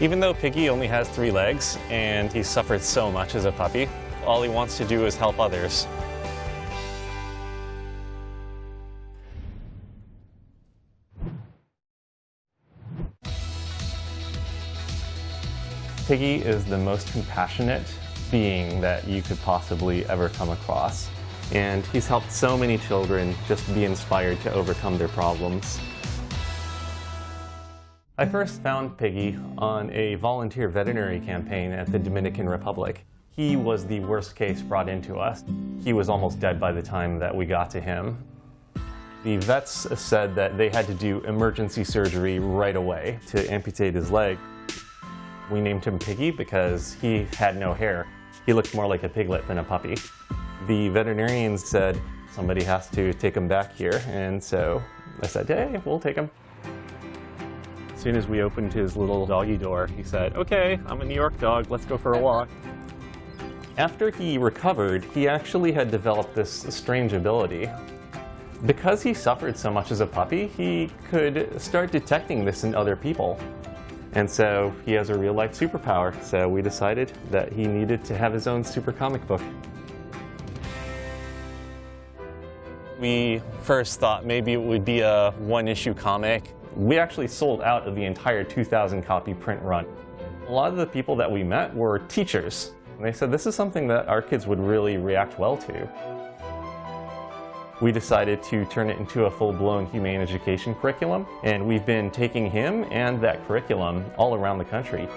Even though Piggy only has 3 legs and he suffered so much as a puppy, all he wants to do is help others. Piggy is the most compassionate being that you could possibly ever come across. And he's helped so many children just be inspired to overcome their problems. I first found Piggy on a volunteer veterinary campaign at the Dominican Republic. He was the worst case brought into us. He was almost dead by the time that we got to him. The vets said that they had to do emergency surgery right away to amputate his leg. We named him Piggy because he had no hair. He looked more like a piglet than a puppy. The veterinarians said, somebody has to take him back here, and so I said, hey, we'll take him. As soon as we opened his little doggy door, he said, okay, I'm a New York dog, let's go for a walk. After he recovered, he actually had developed this strange ability. Because he suffered so much as a puppy, he could start detecting this in other people. And so he has a real-life superpower, so we decided that he needed to have his own super comic book. We first thought maybe it would be a one-issue comic. We actually sold out of the entire 2,000-copy print run. A lot of the people that we met were teachers. And they said this is something that our kids would really react well to. We decided to turn it into a full-blown humane education curriculum, and we've been taking him and that curriculum all around the country.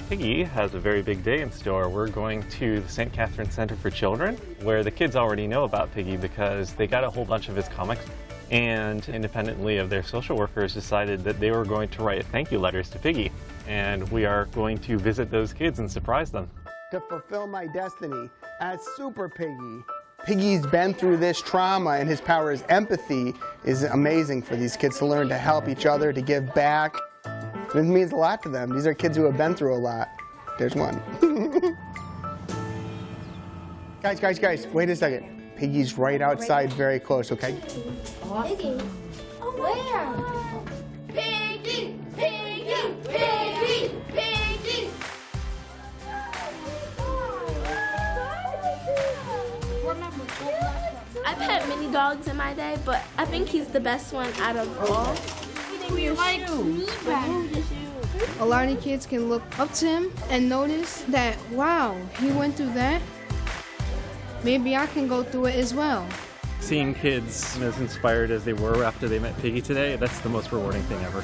Piggy has a very big day in store. We're going to the St. Catherine Center for Children, where the kids already know about Piggy because they got a whole bunch of his comics, and independently of their social workers decided that they were going to write thank you letters to Piggy. And we are going to visit those kids and surprise them. To fulfill my destiny as Super Piggy. Piggy's been through this trauma, and his power is empathy is amazing for these kids to learn to help each other, to give back. It means a lot to them. These are kids who have been through a lot. There's one. Guys, wait a second. Piggy's right outside, very close, okay? Awesome. Piggy. Oh, where? Piggy! Piggy! Piggy! Piggy! I've had many dogs in my day, but I think he's the best one out of all. A lot of kids can look up to him and notice that, wow, he went through that. Maybe I can go through it as well. Seeing kids as inspired as they were after they met Piggy today, that's the most rewarding thing ever.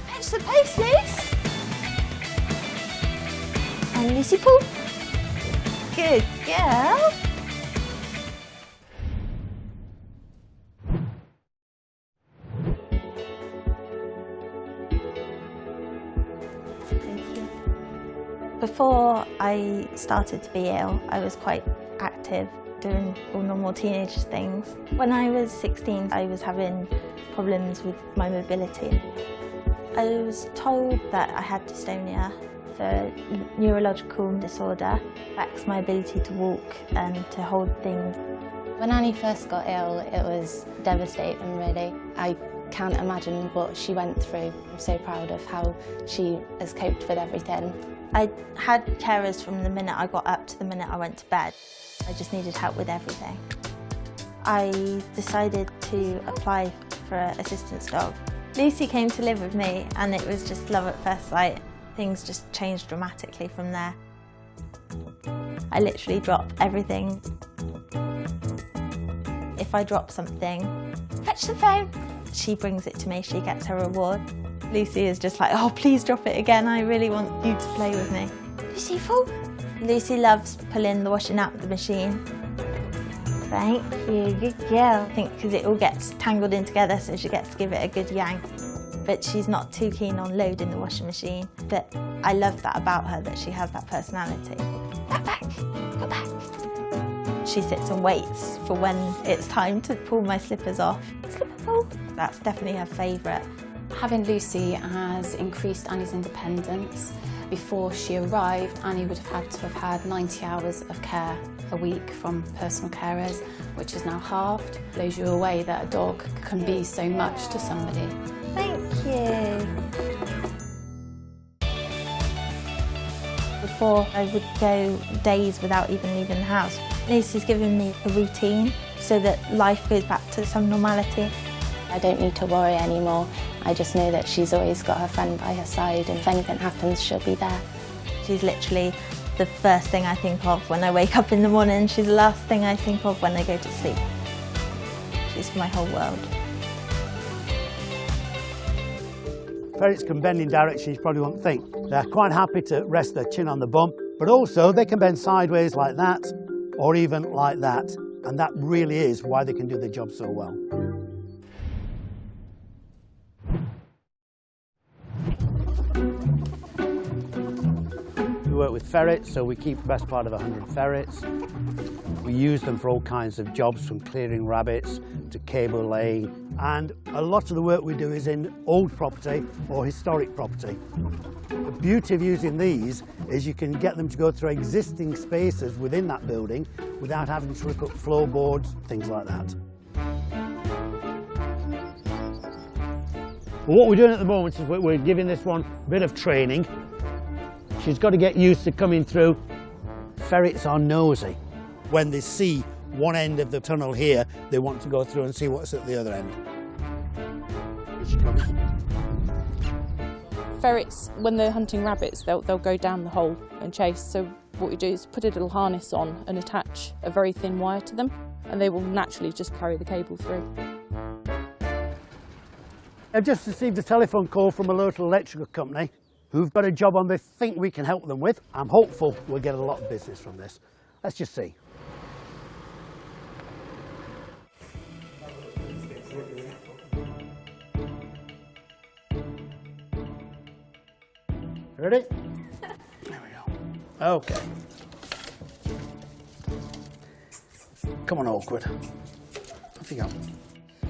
Fetch the posters! And Lucy Poo. Good girl. Before I started to be ill, I was quite active, doing all normal teenage things. When I was 16, I was having problems with my mobility. I was told that I had dystonia, so neurological disorder, affects my ability to walk and to hold things. When Annie first got ill, it was devastating, really. I can't imagine what she went through. I'm so proud of how she has coped with everything. I had carers from the minute I got up to the minute I went to bed. I just needed help with everything. I decided to apply for an assistance dog. Lucy came to live with me and it was just love at first sight. Things just changed dramatically from there. I literally drop everything. If I drop something, fetch the phone. She brings it to me, she gets her reward. Lucy is just like, oh, please drop it again. I really want you to play with me. Lucy, full. Lucy loves pulling the washing out of the machine. Thank you, good girl. I think because it all gets tangled in together, so she gets to give it a good yank. But she's not too keen on loading the washing machine. But I love that about her, that she has that personality. Go back. She sits and waits for when it's time to pull my slippers off. Slipper pull. That's definitely her favourite. Having Lucy has increased Annie's independence. Before she arrived, Annie would have had to have had 90 hours of care. a week from personal carers, which is now halved. Blows you away that a dog can be so much to somebody. Thank you. Before, I would go days without even leaving the house. Lucy's given me a routine so that life goes back to some normality. I don't need to worry anymore. I just know that she's always got her friend by her side, and if anything happens, she'll be there. She's literally the first thing I think of when I wake up in the morning. She's the last thing I think of when I go to sleep. She's my whole world. Ferrets can bend in directions you probably won't think. They're quite happy to rest their chin on the bum, but also they can bend sideways like that, or even like that. And that really is why they can do their job so well. We work with ferrets, so we keep the best part of 100 ferrets. We use them for all kinds of jobs, from clearing rabbits to cable laying, and a lot of the work we do is in old property or historic property. The beauty of using these is you can get them to go through existing spaces within that building without having to rip up floorboards, things like that. Well, what we're doing at the moment is we're giving this one a bit of training. She's got to get used to coming through. Ferrets are nosy. When they see one end of the tunnel here, they want to go through and see what's at the other end. Here she comes. Ferrets, when they're hunting rabbits, they'll go down the hole and chase. So what we do is put a little harness on and attach a very thin wire to them, and they will naturally just carry the cable through. I've just received a telephone call from a local electrical company who've got a job on they think we can help them with. I'm hopeful we'll get a lot of business from this. Let's just see. Ready? There we go. Okay. Come on, awkward. Off you go.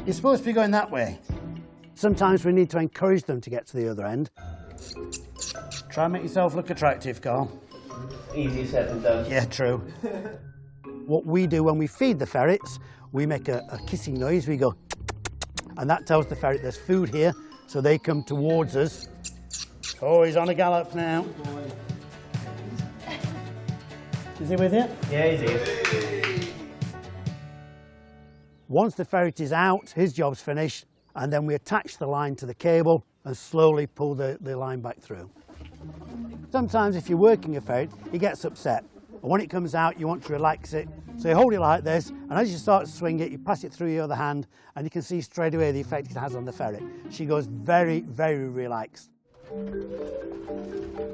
You're supposed to be going that way. Sometimes we need to encourage them to get to the other end. Try and make yourself look attractive, Carl. Easier said than done. Yeah, true. What we do when we feed the ferrets, we make a kissing noise. We go, and that tells the ferret there's food here, so they come towards us. Oh, he's on a gallop now. Is he with you? Yeah, he's here. Once the ferret is out, his job's finished, and then we attach the line to the cable and slowly pull the line back through. Sometimes if you're working a ferret, he gets upset. And when it comes out, you want to relax it. So you hold it like this, and as you start to swing it, you pass it through your other hand, and you can see straight away the effect it has on the ferret. She goes very, very relaxed.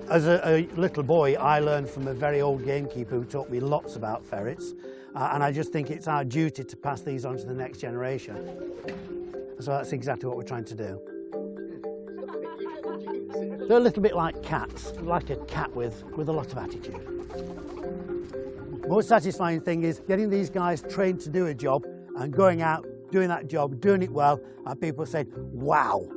As a little boy, I learned from a very old gamekeeper who taught me lots about ferrets, and I just think it's our duty to pass these on to the next generation. So that's exactly what we're trying to do. They're a little bit like cats, like a cat with a lot of attitude. Most satisfying thing is getting these guys trained to do a job and going out, doing that job, doing it well, and people say, wow,